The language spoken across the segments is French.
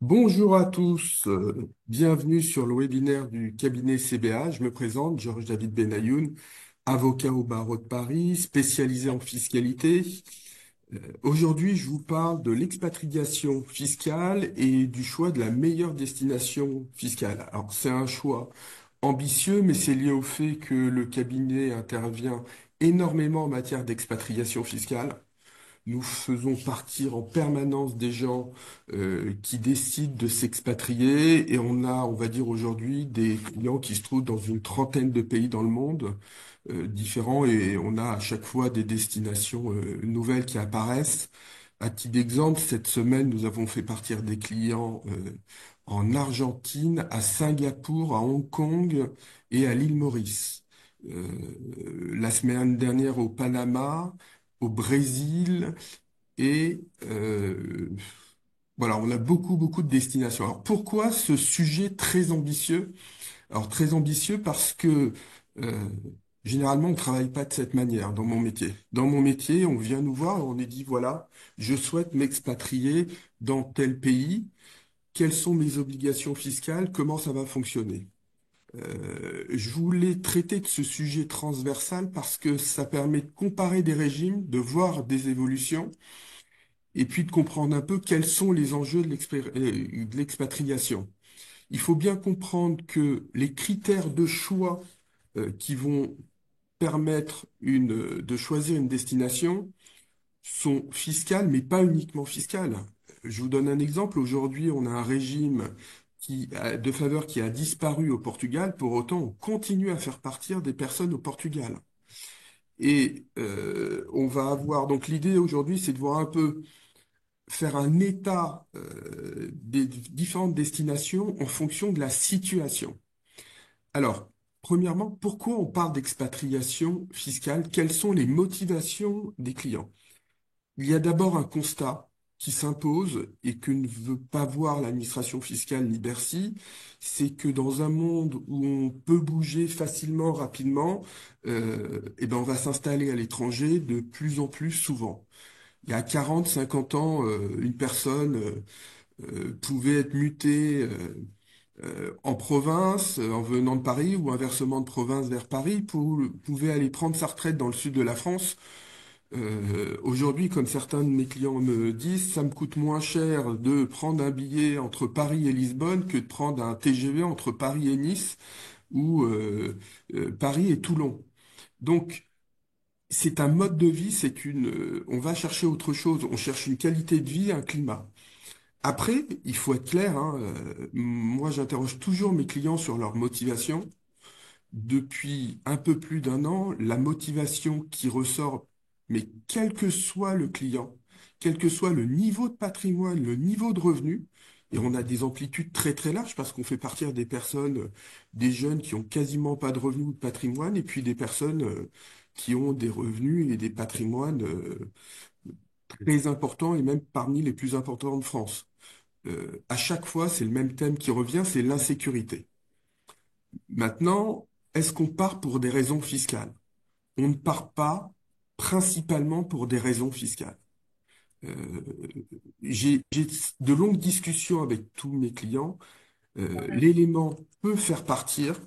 Bonjour à tous, bienvenue sur le webinaire du cabinet CBA. Je me présente, Georges-David Benayoun, avocat au barreau de Paris, spécialisé en fiscalité. Aujourd'hui, je vous parle de l'expatriation fiscale et du choix de la meilleure destination fiscale. Alors, c'est un choix ambitieux, mais c'est lié au fait que le cabinet intervient énormément en matière d'expatriation fiscale. Nous faisons partir en permanence des gens qui décident de s'expatrier et on a, on va dire aujourd'hui, des clients qui se trouvent dans une trentaine de pays dans le monde différents et on a à chaque fois des destinations nouvelles qui apparaissent. À titre d'exemple, cette semaine, nous avons fait partir des clients en Argentine, à Singapour, à Hong Kong et à l'île Maurice. La semaine dernière au Panama, au Brésil et voilà, on a beaucoup de destinations. Alors pourquoi ce sujet très ambitieux? Alors très ambitieux parce que euh, généralement on travaille pas de cette manière dans mon métier. Dans mon métier, on vient nous voir et on est dit voilà, je souhaite m'expatrier dans tel pays. Quelles sont mes obligations fiscales? Comment ça va fonctionner? Je voulais traiter de ce sujet transversal parce que ça permet de comparer des régimes, de voir des évolutions et puis de comprendre un peu quels sont les enjeux de l'expatriation. Il faut bien comprendre que les critères de choix qui vont permettre de choisir une destination sont fiscales, mais pas uniquement fiscales. Je vous donne un exemple. Aujourd'hui, on a un régime de faveur qui a disparu au Portugal. Pour autant, on continue à faire partir des personnes au Portugal. Et on va avoir, donc l'idée aujourd'hui, c'est de voir un peu faire un état des différentes destinations en fonction de la situation. Alors, premièrement, pourquoi on parle d'expatriation fiscale? Quelles sont les motivations des clients? Il y a d'abord un constat qui s'impose et que ne veut pas voir l'administration fiscale ni Bercy, c'est que dans un monde où on peut bouger facilement, rapidement, eh ben on va s'installer à l'étranger de plus en plus souvent. Il y a 40, 50 ans, une personne pouvait être mutée en province, en venant de Paris, ou inversement de province vers Paris, pouvait aller prendre sa retraite dans le sud de la France. Aujourd'hui, comme certains de mes clients me disent, ça me coûte moins cher de prendre un billet entre Paris et Lisbonne que de prendre un TGV entre Paris et Nice ou Paris et Toulon. Donc, c'est un mode de vie, on va chercher autre chose. On cherche une qualité de vie, un climat. Après, il faut être clair, hein, moi j'interroge toujours mes clients sur leur motivation. Depuis un peu plus d'un an, la motivation qui ressort, mais quel que soit le client, quel que soit le niveau de patrimoine, le niveau de revenu, et on a des amplitudes très larges parce qu'on fait partir des personnes, des jeunes qui ont quasiment pas de revenus ou de patrimoine, et puis des personnes qui ont des revenus et des patrimoines très importants et même parmi les plus importants de France. À chaque fois, c'est le même thème qui revient, c'est l'insécurité. Maintenant, est-ce qu'on part pour des raisons fiscales? On ne part pas principalement pour des raisons fiscales. Euh, j'ai de longues discussions avec tous mes clients. L'élément peut faire partir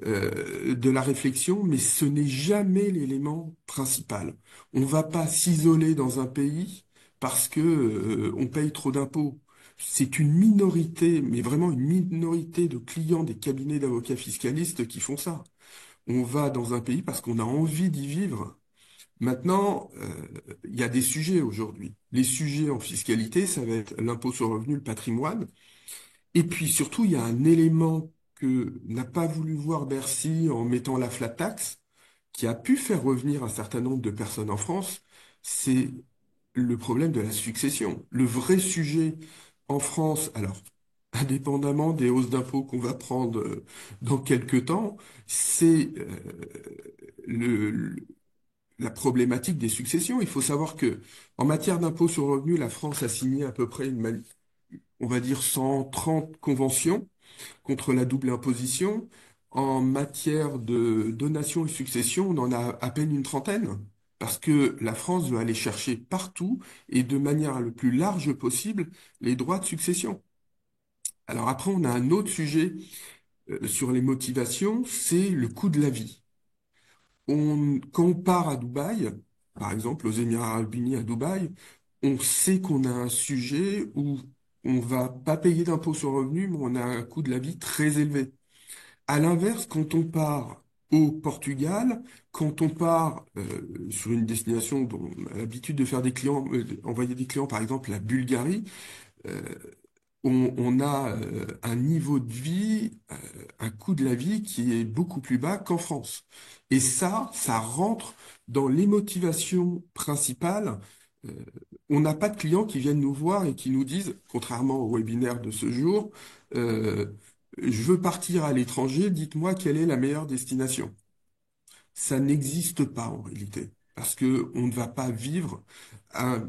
de la réflexion, mais ce n'est jamais l'élément principal. On ne va pas s'isoler dans un pays parce que on paye trop d'impôts. C'est une minorité, mais vraiment une minorité de clients des cabinets d'avocats fiscalistes qui font ça. On va dans un pays parce qu'on a envie d'y vivre. Maintenant, il y a des sujets aujourd'hui. Les sujets en fiscalité, ça va être l'impôt sur le revenu, le patrimoine. Et puis surtout, il y a un élément que n'a pas voulu voir Bercy en mettant la flat tax, qui a pu faire revenir un certain nombre de personnes en France, c'est le problème de la succession. Le vrai sujet en France, alors, indépendamment des hausses d'impôts qu'on va prendre dans quelques temps, c'est le, la problématique des successions. Il faut savoir que en matière d'impôt sur le revenu, la France a signé à peu près on va dire 130 conventions contre la double imposition. En matière de donation et succession, on en a à peine une trentaine. Parce que la France veut aller chercher partout et de manière le plus large possible les droits de succession. Alors après, on a un autre sujet sur les motivations, c'est le coût de la vie. Quand on part à Dubaï, par exemple aux Émirats Arabes Unis à Dubaï, on sait qu'on a un sujet où on va pas payer d'impôt sur le revenu, mais on a un coût de la vie très élevé. À l'inverse, quand on part au Portugal, quand on part sur une destination dont on a l'habitude de faire des clients, envoyer des clients, par exemple la Bulgarie, euh, on a un niveau de vie, un coût de la vie qui est beaucoup plus bas qu'en France. Et ça rentre dans les motivations principales. Euh, on n'a pas de clients qui viennent nous voir et qui nous disent, contrairement au webinaire de ce jour, euh, je veux partir à l'étranger, dites-moi quelle est la meilleure destination. Ça n'existe pas en réalité, parce que on ne va pas vivre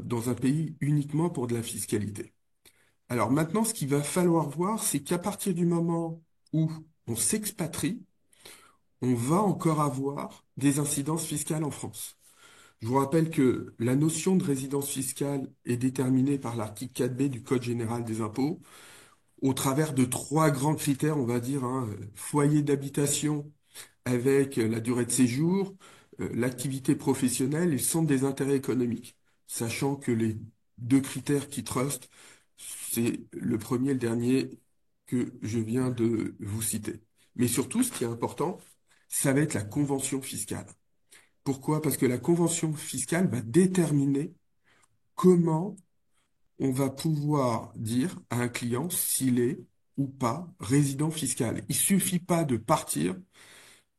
dans un pays uniquement pour de la fiscalité. Alors maintenant, ce qu'il va falloir voir, c'est qu'à partir du moment où on s'expatrie, on va encore avoir des incidences fiscales en France. Je vous rappelle que la notion de résidence fiscale est déterminée par l'article 4B du Code général des impôts au travers de trois grands critères, on va dire, hein, foyer d'habitation avec la durée de séjour, l'activité professionnelle et le centre des intérêts économiques. Sachant que les deux critères qui trustent, c'est le premier et le dernier que je viens de vous citer. Mais surtout, ce qui est important, ça va être la convention fiscale. Pourquoi? Parce que la convention fiscale va déterminer comment on va pouvoir dire à un client s'il est ou pas résident fiscal. Il suffit pas de partir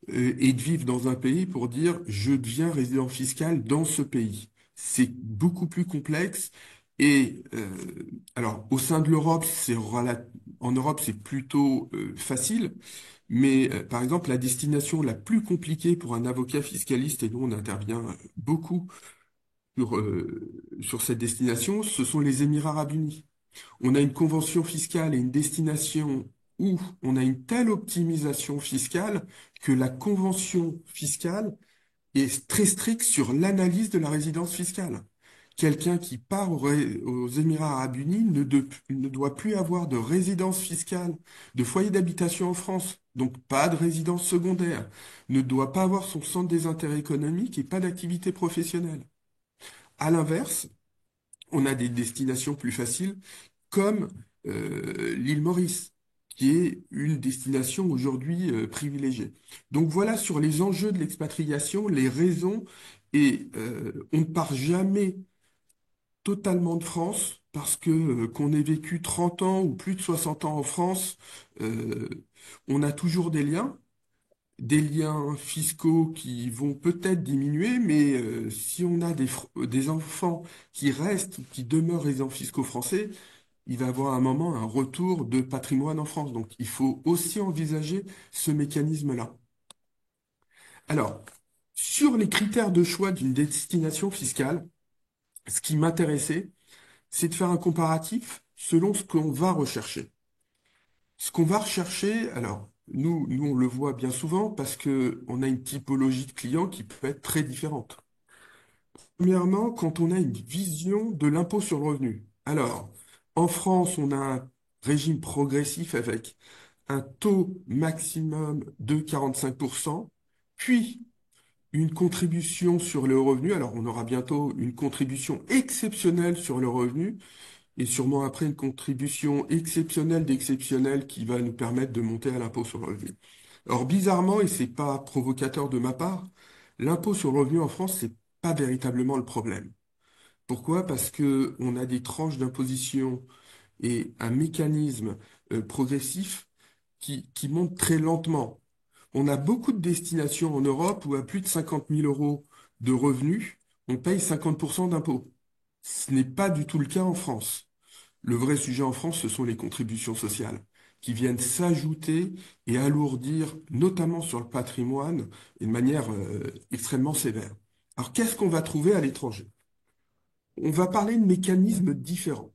et de vivre dans un pays pour dire je deviens résident fiscal dans ce pays. C'est beaucoup plus complexe et alors au sein de l'Europe, en Europe c'est plutôt facile, mais par exemple la destination la plus compliquée pour un avocat fiscaliste et nous on intervient beaucoup sur cette destination, ce sont les Émirats Arabes Unis. On a une convention fiscale et une destination où on a une telle optimisation fiscale que la convention fiscale est très stricte sur l'analyse de la résidence fiscale. Quelqu'un qui part aux Émirats Arabes Unis ne doit plus avoir de résidence fiscale, de foyer d'habitation en France, donc pas de résidence secondaire, ne doit pas avoir son centre des intérêts économiques et pas d'activité professionnelle. À l'inverse, on a des destinations plus faciles comme l'île Maurice, qui est une destination aujourd'hui privilégiée. Donc voilà sur les enjeux de l'expatriation, les raisons, et on ne part jamais totalement de France parce que qu'on ait vécu 30 ans ou plus de 60 ans en France, euh, on a toujours des liens fiscaux qui vont peut-être diminuer, mais si on a des enfants qui restent, ou qui demeurent résidents fiscaux français, il va y avoir un moment un retour de patrimoine en France. Donc, il faut aussi envisager ce mécanisme-là. Alors, sur les critères de choix d'une destination fiscale, ce qui m'intéressait, c'est de faire un comparatif selon ce qu'on va rechercher. Ce qu'on va rechercher, alors, nous, on le voit bien souvent parce que on a une typologie de clients qui peut être très différente. Premièrement, quand on a une vision de l'impôt sur le revenu. Alors, en France, on a un régime progressif avec un taux maximum de 45%, puis une contribution sur le revenu. Alors, on aura bientôt une contribution exceptionnelle sur le revenu et sûrement après une contribution exceptionnelle d'exceptionnelle qui va nous permettre de monter à l'impôt sur le revenu. Alors, bizarrement, et c'est pas provocateur de ma part, l'impôt sur le revenu en France, c'est pas véritablement le problème. Pourquoi? Parce que on a des tranches d'imposition et un mécanisme progressif qui monte très lentement. On a beaucoup de destinations en Europe où à plus de 50 000 euros de revenus, on paye 50% d'impôts. Ce n'est pas du tout le cas en France. Le vrai sujet en France, ce sont les contributions sociales qui viennent s'ajouter et alourdir, notamment sur le patrimoine, et de manière extrêmement sévère. Alors, qu'est-ce qu'on va trouver à l'étranger? On va parler de mécanismes différents.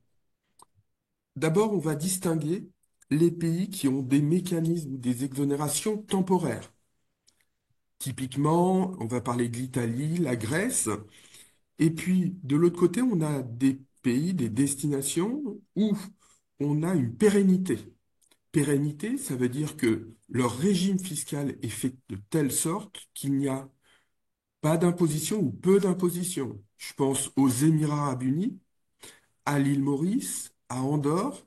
D'abord, on va distinguer les pays qui ont des mécanismes ou des exonérations temporaires. Typiquement, on va parler de l'Italie, la Grèce, et puis de l'autre côté, on a des pays, des destinations où on a une pérennité. pérennité, ça veut dire que leur régime fiscal est fait de telle sorte qu'il n'y a pas d'imposition ou peu d'imposition. Je pense aux Émirats arabes unis, à l'île Maurice, à Andorre.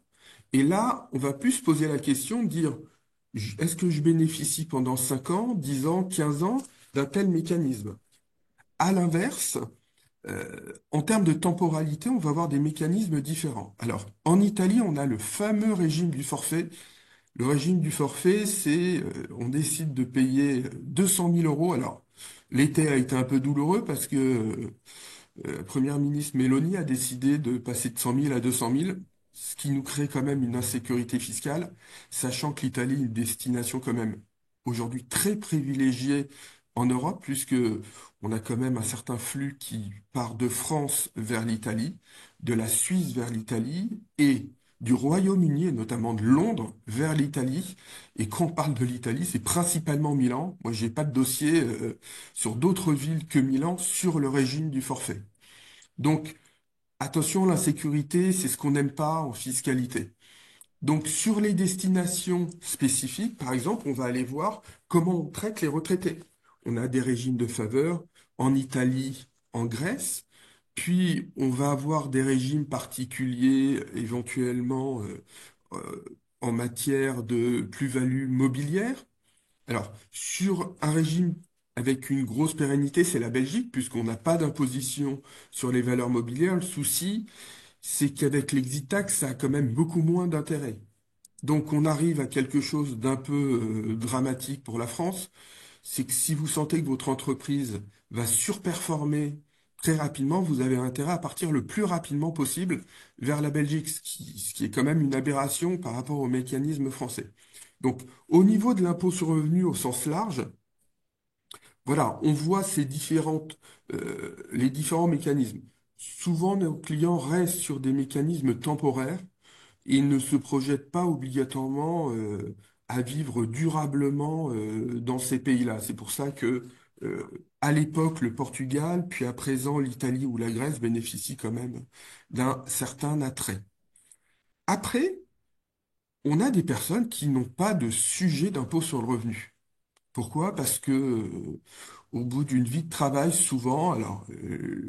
Et là, on va plus se poser la question de dire, est-ce que je bénéficie pendant 5 ans, 10 ans, 15 ans d'un tel mécanisme? À l'inverse, en termes de temporalité, on va avoir des mécanismes différents. Alors, en Italie, on a le fameux régime du forfait. Le régime du forfait, c'est, on décide de payer 200 000 euros. Alors, l'été a été un peu douloureux parce que la première ministre Meloni a décidé de passer de 100 000 à 200 000, ce qui nous crée quand même une insécurité fiscale, sachant que l'Italie est une destination quand même aujourd'hui très privilégiée en Europe, puisque on a quand même un certain flux qui part de France vers l'Italie, de la Suisse vers l'Italie et du Royaume-Uni et notamment de Londres vers l'Italie. Et quand on parle de l'Italie, c'est principalement Milan. Moi, j'ai pas de dossier sur d'autres villes que Milan sur le régime du forfait. Donc, attention, l'insécurité, c'est ce qu'on n'aime pas en fiscalité. Donc, sur les destinations spécifiques, par exemple, on va aller voir comment on traite les retraités. On a des régimes de faveur en Italie, en Grèce, puis on va avoir des régimes particuliers, éventuellement en matière de plus-value mobilière. Alors, sur un régime avec une grosse pérennité, c'est la Belgique, puisqu'on n'a pas d'imposition sur les valeurs mobilières. Le souci, c'est qu'avec l'exit tax, ça a quand même beaucoup moins d'intérêt. Donc, on arrive à quelque chose d'un peu dramatique pour la France. C'est que si vous sentez que votre entreprise va surperformer très rapidement, vous avez intérêt à partir le plus rapidement possible vers la Belgique, ce qui est quand même une aberration par rapport au mécanisme français. Donc, au niveau de l'impôt sur le revenu au sens large, voilà, on voit les différents mécanismes. Souvent, nos clients restent sur des mécanismes temporaires et ne se projettent pas obligatoirement à vivre durablement dans ces pays-là. C'est pour ça que, euh, à l'époque, le Portugal, puis à présent l'Italie ou la Grèce bénéficient quand même d'un certain attrait. Après, on a des personnes qui n'ont pas de sujet d'impôt sur le revenu. Pourquoi? Parce que au bout d'une vie de travail, souvent, alors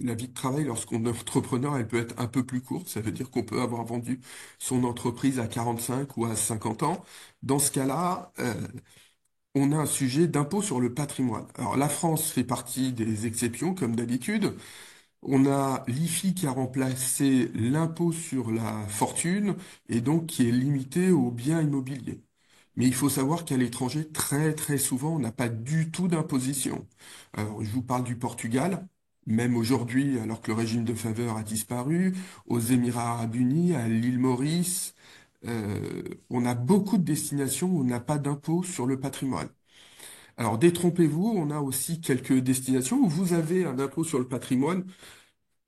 la vie de travail lorsqu'on est entrepreneur, elle peut être un peu plus courte. Ça veut dire qu'on peut avoir vendu son entreprise à 45 ou à 50 ans. Dans ce cas-là, on a un sujet d'impôt sur le patrimoine. Alors la France fait partie des exceptions, comme d'habitude. On a l'IFI qui a remplacé l'impôt sur la fortune et donc qui est limité aux biens immobiliers. Mais il faut savoir qu'à l'étranger, très très souvent, on n'a pas du tout d'imposition. Alors, je vous parle du Portugal, même aujourd'hui, alors que le régime de faveur a disparu, aux Émirats arabes unis, à l'île Maurice, on a beaucoup de destinations où on n'a pas d'impôt sur le patrimoine. Alors, détrompez-vous, on a aussi quelques destinations où vous avez un impôt sur le patrimoine,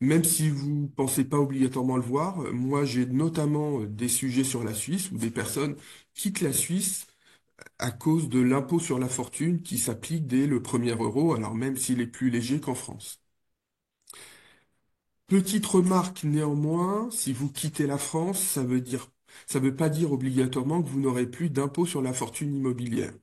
même si vous pensez pas obligatoirement le voir. Moi, j'ai notamment des sujets sur la Suisse où des personnes quittent la Suisse à cause de l'impôt sur la fortune qui s'applique dès le premier euro, alors même s'il est plus léger qu'en France. Petite remarque néanmoins, si vous quittez la France, ça veut pas dire obligatoirement que vous n'aurez plus d'impôt sur la fortune immobilière.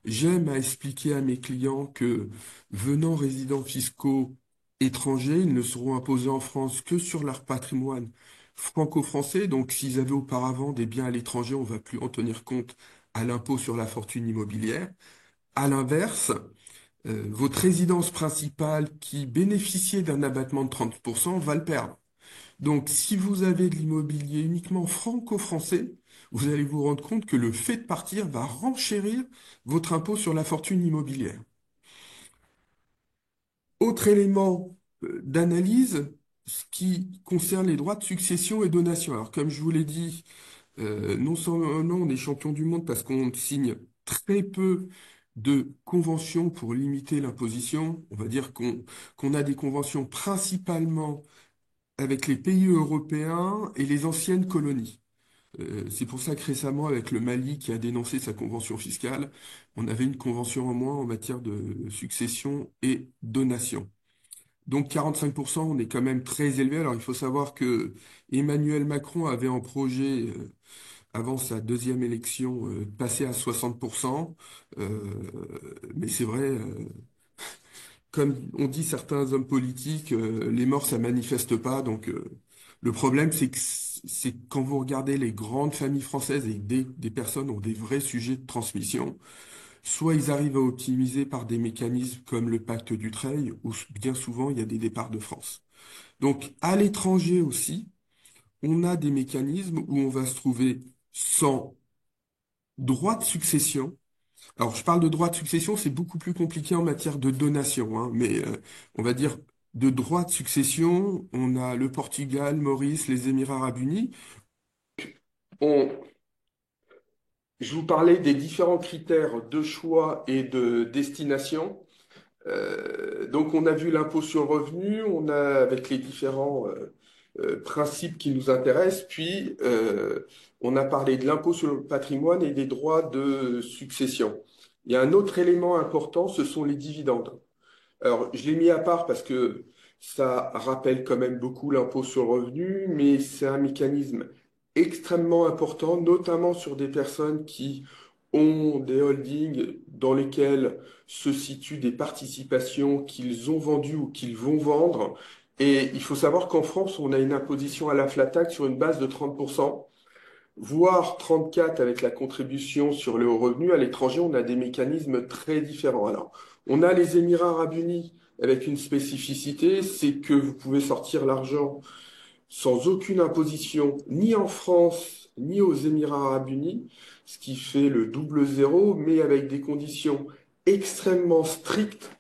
J'aime à expliquer à mes clients que venant résidents fiscaux étrangers, ils ne seront imposés en France que sur leur patrimoine franco-français. Donc, s'ils avaient auparavant des biens à l'étranger, on va plus en tenir compte à l'impôt sur la fortune immobilière. À l'inverse, votre résidence principale qui bénéficiait d'un abattement de 30% va le perdre. Donc, si vous avez de l'immobilier uniquement franco-français, vous allez vous rendre compte que le fait de partir va renchérir votre impôt sur la fortune immobilière. Autre élément d'analyse, ce qui concerne les droits de succession et donation. Alors, comme je vous l'ai dit, non seulement on est champion du monde parce qu'on signe très peu de conventions pour limiter l'imposition. On va dire qu'on a des conventions principalement avec les pays européens et les anciennes colonies. C'est pour ça que récemment, avec le Mali qui a dénoncé sa convention fiscale, on avait une convention en moins en matière de succession et donation. Donc 45%, on est quand même très élevé. Alors il faut savoir que Emmanuel Macron avait en projet avant sa deuxième élection, de passer à 60%. Euh, mais c'est vrai, comme on dit certains hommes politiques, les morts, ça manifeste pas. Donc, le problème, c'est que quand vous regardez les grandes familles françaises et que des personnes ont des vrais sujets de transmission, soit ils arrivent à optimiser par des mécanismes comme le pacte Dutreil, ou bien souvent, il y a des départs de France. Donc, à l'étranger aussi, on a des mécanismes où on va se trouver sans droit de succession. Alors, je parle de droit de succession, c'est beaucoup plus compliqué en matière de donation, hein, mais on va dire de droit de succession, on a le Portugal, Maurice, les Émirats arabes unis. On, je vous parlais des différents critères de choix et de destination. Donc, on a vu l'impôt sur le revenu, on a avec les différents principes qui nous intéressent, puis on a parlé de l'impôt sur le patrimoine et des droits de succession. Il y a un autre élément important, ce sont les dividendes. Alors, je l'ai mis à part parce que ça rappelle quand même beaucoup l'impôt sur le revenu, mais c'est un mécanisme extrêmement important, notamment sur des personnes qui ont des holdings dans lesquels se situent des participations qu'ils ont vendues ou qu'ils vont vendre. Et il faut savoir qu'en France, on a une imposition à la flat tax sur une base de 30%, voire 34 avec la contribution sur le haut revenu. À l'étranger, on a des mécanismes très différents. Alors, on a les Émirats arabes unis avec une spécificité, c'est que vous pouvez sortir l'argent sans aucune imposition, ni en France, ni aux Émirats arabes unis, ce qui fait le double zéro, mais avec des conditions extrêmement strictes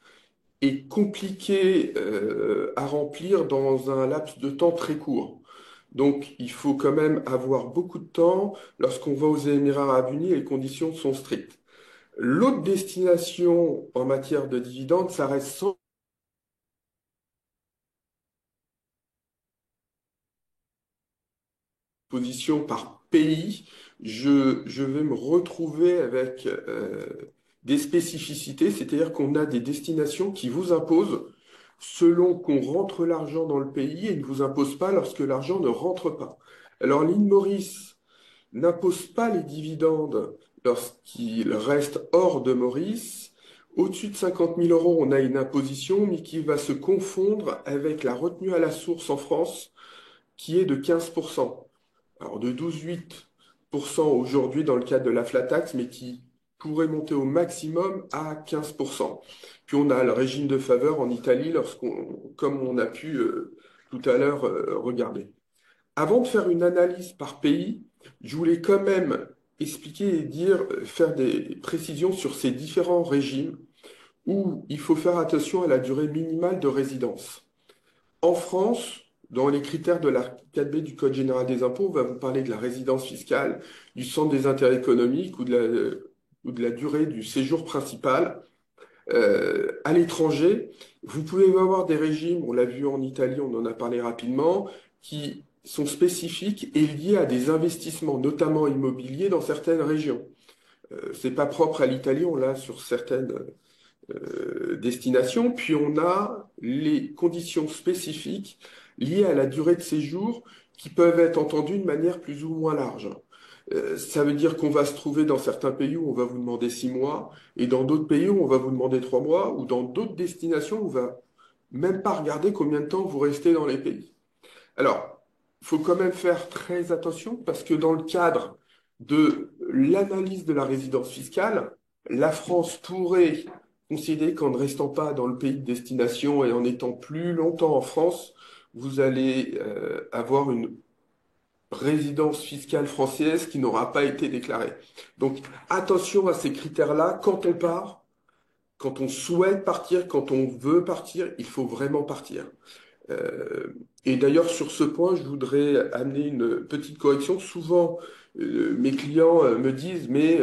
et compliquées à remplir dans un laps de temps très court. Donc, il faut quand même avoir beaucoup de temps. Lorsqu'on va aux Émirats arabes unis, les conditions sont strictes. L'autre destination en matière de dividendes, ça reste sans position par pays. Je vais me retrouver avec des spécificités, c'est-à-dire qu'on a des destinations qui vous imposent selon qu'on rentre l'argent dans le pays et ne vous imposent pas lorsque l'argent ne rentre pas. Alors, l'île Maurice n'impose pas les dividendes lorsqu'il reste hors de Maurice. Au-dessus de 50 000 euros, on a une imposition, mais qui va se confondre avec la retenue à la source en France, qui est de 15%. Alors de 12,8% aujourd'hui dans le cadre de la flat tax, mais qui pourrait monter au maximum à 15%. Puis on a le régime de faveur en Italie, comme on a pu tout à l'heure regarder. Avant de faire une analyse par pays, je voulais quand même expliquer et dire, faire des précisions sur ces différents régimes où il faut faire attention à la durée minimale de résidence. En France, dans les critères de l'article 4B du Code général des impôts, on va vous parler de la résidence fiscale, du centre des intérêts économiques ou de la durée du séjour principal. À l'étranger, vous pouvez avoir des régimes, on l'a vu en Italie, on en a parlé rapidement, qui sont spécifiques et liés à des investissements, notamment immobiliers, dans certaines régions. C'est pas propre à l'Italie, on l'a sur certaines destination, puis on a les conditions spécifiques liées à la durée de séjour qui peuvent être entendues de manière plus ou moins large. Ça veut dire qu'on va se trouver dans certains pays où on va vous demander 6 mois, et dans d'autres pays où on va vous demander 3 mois, ou dans d'autres destinations où on va même pas regarder combien de temps vous restez dans les pays. Alors, il faut quand même faire très attention parce que dans le cadre de l'analyse de la résidence fiscale, la France pourrait considérer qu'en ne restant pas dans le pays de destination et en étant plus longtemps en France, vous allez avoir une résidence fiscale française qui n'aura pas été déclarée. Donc, attention à ces critères-là quand on part, quand on souhaite partir, quand on veut partir, il faut vraiment partir. Euh, et d'ailleurs, sur ce point, je voudrais amener une petite correction. Souvent, mes clients me disent, mais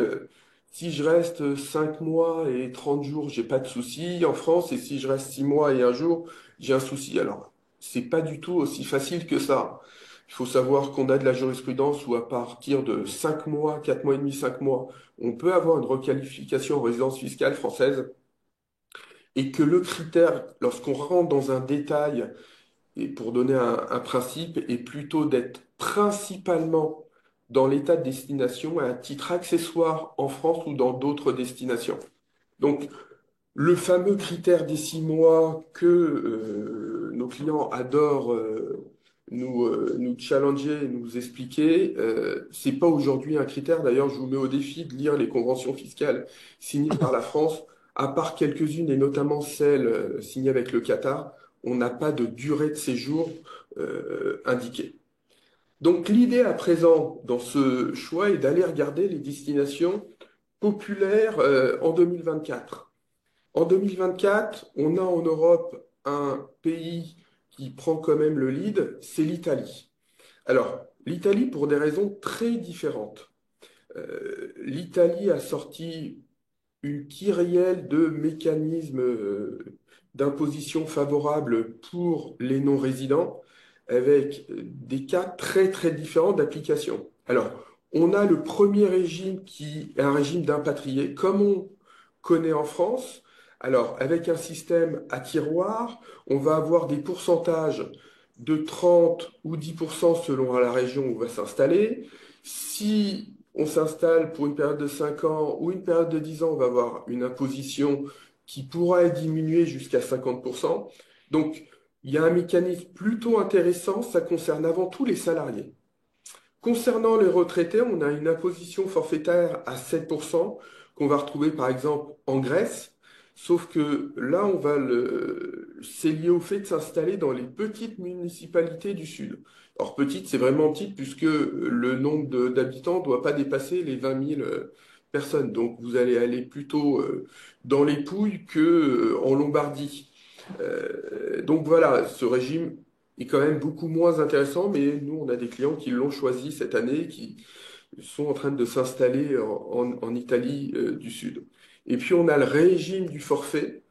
si je reste 5 mois et 30 jours, j'ai pas de souci en France, et si je reste 6 mois et un jour, j'ai un souci. Alors, c'est pas du tout aussi facile que ça. Il faut savoir qu'on a de la jurisprudence où à partir de 5 mois, 4 mois et demi, 5 mois, on peut avoir une requalification en résidence fiscale française et que le critère, lorsqu'on rentre dans un détail, et pour donner un principe, est plutôt d'être principalement dans l'État de destination à titre accessoire en France ou dans d'autres destinations. Donc, le fameux critère des 6 mois que nos clients adorent nous challenger, nous expliquer, c'est pas aujourd'hui un critère. D'ailleurs, je vous mets au défi de lire les conventions fiscales signées par la France, à part quelques-unes et notamment celles signées avec le Qatar, on n'a pas de durée de séjour indiquée. Donc l'idée à présent dans ce choix est d'aller regarder les destinations populaires en 2024. En 2024, on a en Europe un pays qui prend quand même le lead, c'est l'Italie. Alors, l'Italie pour des raisons très différentes. L'Italie a sorti une kyrielle de mécanismes d'imposition favorables pour les non-résidents, avec des cas très très différents d'application. Alors, on a le premier régime qui est un régime d'impatriés, comme on connaît en France. Alors, avec un système à tiroir, on va avoir des pourcentages de 30 ou 10% selon la région où on va s'installer. Si on s'installe pour une période de 5 ans ou une période de 10 ans, on va avoir une imposition qui pourra être diminuée jusqu'à 50%. Donc, il y a un mécanisme plutôt intéressant, ça concerne avant tout les salariés. Concernant les retraités, on a une imposition forfaitaire à 7% qu'on va retrouver par exemple en Grèce, sauf que là, c'est lié au fait de s'installer dans les petites municipalités du Sud. Or, petite, c'est vraiment petite puisque le nombre d'habitants ne doit pas dépasser les 20 000 personnes. Donc, vous allez aller plutôt dans les Pouilles que en Lombardie. Donc voilà, ce régime est quand même beaucoup moins intéressant, mais nous, on a des clients qui l'ont choisi cette année, qui sont en train de s'installer en Italie du Sud. Et puis on a le régime du forfait,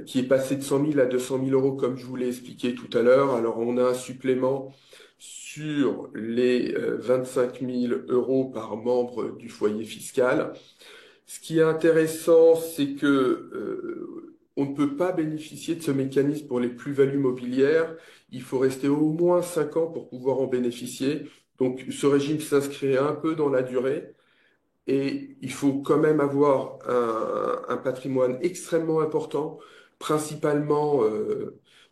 qui est passé de 100 000 à 200 000 euros, comme je vous l'ai expliqué tout à l'heure. Alors on a un supplément sur les 25 000 euros par membre du foyer fiscal. Ce qui est intéressant, c'est que on ne peut pas bénéficier de ce mécanisme pour les plus-values mobilières. Il faut rester au moins 5 ans pour pouvoir en bénéficier. Donc ce régime s'inscrit un peu dans la durée et il faut quand même avoir un patrimoine extrêmement important, principalement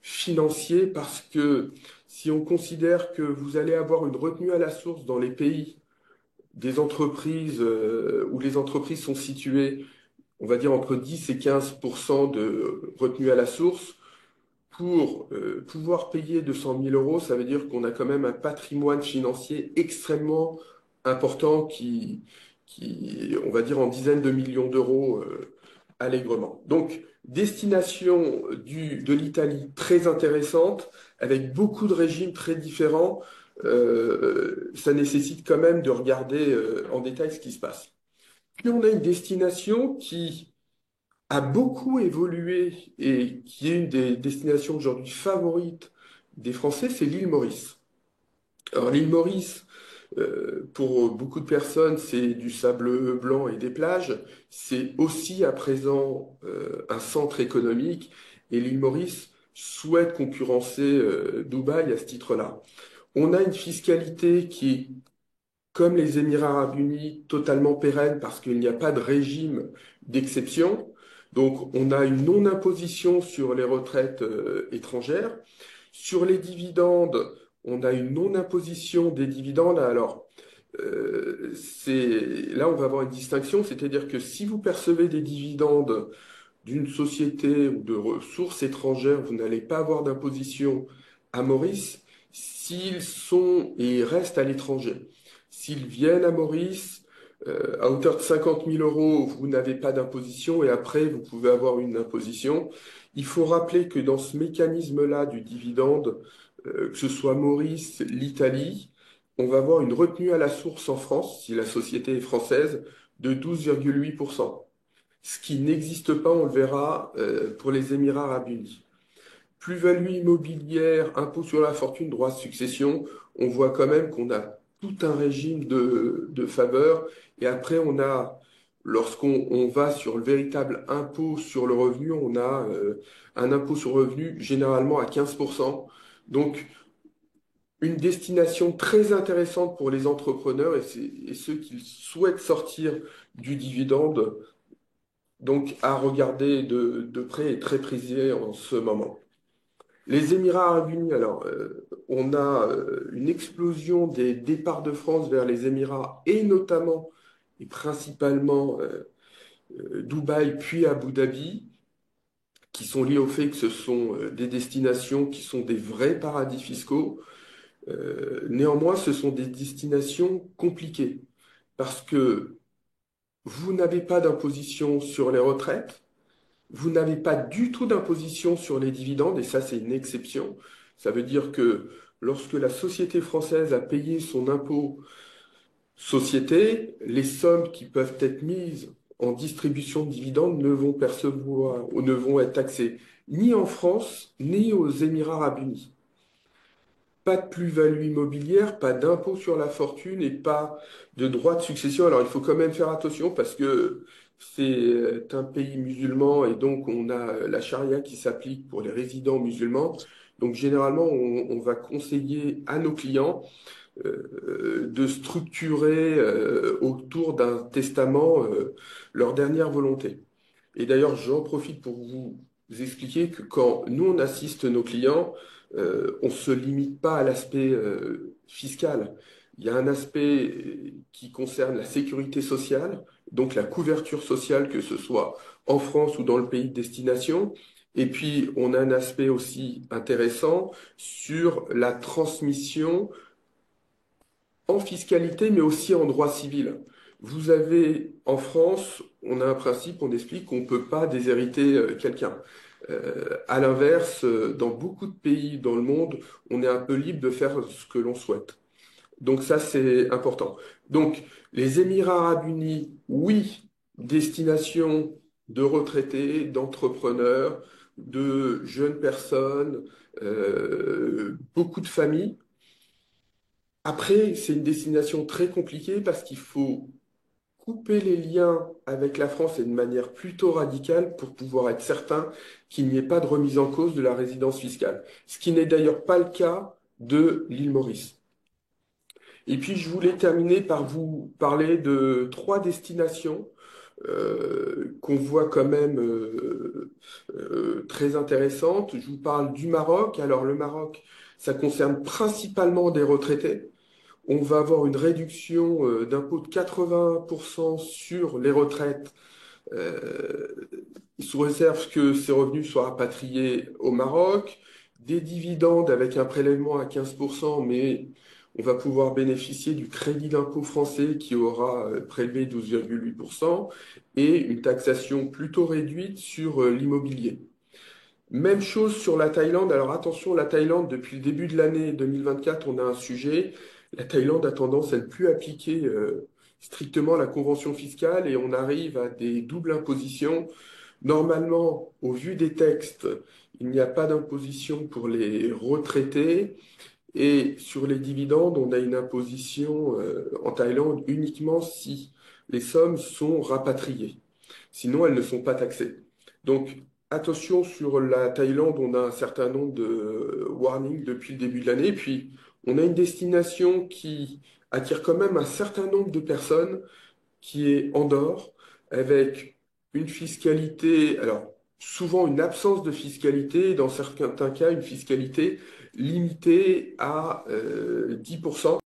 financier, parce que si on considère que vous allez avoir une retenue à la source dans les pays des entreprises où les entreprises sont situées, on va dire entre 10 et 15% de retenue à la source, pour pouvoir payer 200 000 euros, ça veut dire qu'on a quand même un patrimoine financier extrêmement important on va dire, en dizaines de millions d'euros allègrement. Donc, destination de l'Italie très intéressante, avec beaucoup de régimes très différents. Ça nécessite quand même de regarder en détail ce qui se passe. Puis on a une destination qui a beaucoup évolué et qui est une des destinations aujourd'hui favorites des Français, c'est l'île Maurice. Alors l'île Maurice, pour beaucoup de personnes, c'est du sable blanc et des plages. C'est aussi à présent un centre économique et l'île Maurice souhaite concurrencer Dubaï à ce titre-là. On a une fiscalité qui est, comme les Émirats arabes unis, totalement pérenne parce qu'il n'y a pas de régime d'exception. Donc on a une non-imposition sur les retraites étrangères. Sur les dividendes, on a une non-imposition des dividendes. Alors, là, on va avoir une distinction, c'est-à-dire que si vous percevez des dividendes d'une société ou de ressources étrangères, vous n'allez pas avoir d'imposition à Maurice s'ils sont et restent à l'étranger. S'ils viennent à Maurice, à hauteur de 50 000 euros, vous n'avez pas d'imposition et après, vous pouvez avoir une imposition. Il faut rappeler que dans ce mécanisme-là du dividende, que ce soit Maurice, l'Italie, on va avoir une retenue à la source en France, si la société est française, de 12,8%. Ce qui n'existe pas, on le verra, pour les Émirats arabes unis. Plus-value immobilière, impôt sur la fortune, droit de succession, on voit quand même qu'on a tout un régime de faveurs. Et après, lorsqu'on va sur le véritable impôt sur le revenu, on a un impôt sur le revenu généralement à 15%. Donc, une destination très intéressante pour les entrepreneurs et ceux qui souhaitent sortir du dividende, donc à regarder de près et très prisé en ce moment. Les Émirats arabes unis, alors, on a une explosion des départs de France vers les Émirats et notamment et principalement Dubaï puis Abu Dhabi, qui sont liés au fait que ce sont des destinations qui sont des vrais paradis fiscaux. Néanmoins, ce sont des destinations compliquées parce que vous n'avez pas d'imposition sur les retraites, vous n'avez pas du tout d'imposition sur les dividendes, et ça, c'est une exception. Ça veut dire que lorsque la société française a payé son impôt société, les sommes qui peuvent être mises en distribution de dividendes ne vont percevoir ou ne vont être taxées ni en France, ni aux Émirats arabes unis. Pas de plus-value immobilière, pas d'impôt sur la fortune et pas de droit de succession. Alors il faut quand même faire attention parce que c'est un pays musulman et donc on a la charia qui s'applique pour les résidents musulmans. Donc généralement, on va conseiller à nos clients de structurer autour d'un testament leur dernière volonté. Et d'ailleurs, j'en profite pour vous expliquer que quand nous, on assiste nos clients, on ne se limite pas à l'aspect fiscal. Il y a un aspect qui concerne la sécurité sociale, donc la couverture sociale, que ce soit en France ou dans le pays de destination. Et puis, on a un aspect aussi intéressant sur la transmission en fiscalité, mais aussi en droit civil. Vous avez, en France, on a un principe, on explique qu'on ne peut pas déshériter quelqu'un. À l'inverse, dans beaucoup de pays dans le monde, on est un peu libre de faire ce que l'on souhaite. Donc ça, c'est important. Donc, les Émirats arabes unis, oui, destination de retraités, d'entrepreneurs, de jeunes personnes, beaucoup de familles. Après, c'est une destination très compliquée parce qu'il faut couper les liens avec la France et de manière plutôt radicale pour pouvoir être certain qu'il n'y ait pas de remise en cause de la résidence fiscale. Ce qui n'est d'ailleurs pas le cas de l'île Maurice. Et puis, je voulais terminer par vous parler de trois destinations qu'on voit quand même très intéressantes. Je vous parle du Maroc. Alors, le Maroc, ça concerne principalement des retraités. On va avoir une réduction d'impôt de 80% sur les retraites, euh, sous réserve que ces revenus soient rapatriés au Maroc, des dividendes avec un prélèvement à 15%, mais on va pouvoir bénéficier du crédit d'impôt français qui aura prélevé 12,8% et une taxation plutôt réduite sur l'immobilier. Même chose sur la Thaïlande. Alors attention, la Thaïlande, depuis le début de l'année 2024, on a un sujet. La Thaïlande a tendance à ne plus appliquer strictement la convention fiscale et on arrive à des doubles impositions. Normalement, au vu des textes, il n'y a pas d'imposition pour les retraités et sur les dividendes, on a une imposition en Thaïlande uniquement si les sommes sont rapatriées. Sinon, elles ne sont pas taxées. Donc, attention sur la Thaïlande, on a un certain nombre de warnings depuis le début de l'année. Puis, on a une destination qui attire quand même un certain nombre de personnes, qui est Andorre, avec une fiscalité, alors souvent une absence de fiscalité, dans certains cas, une fiscalité limitée à 10%.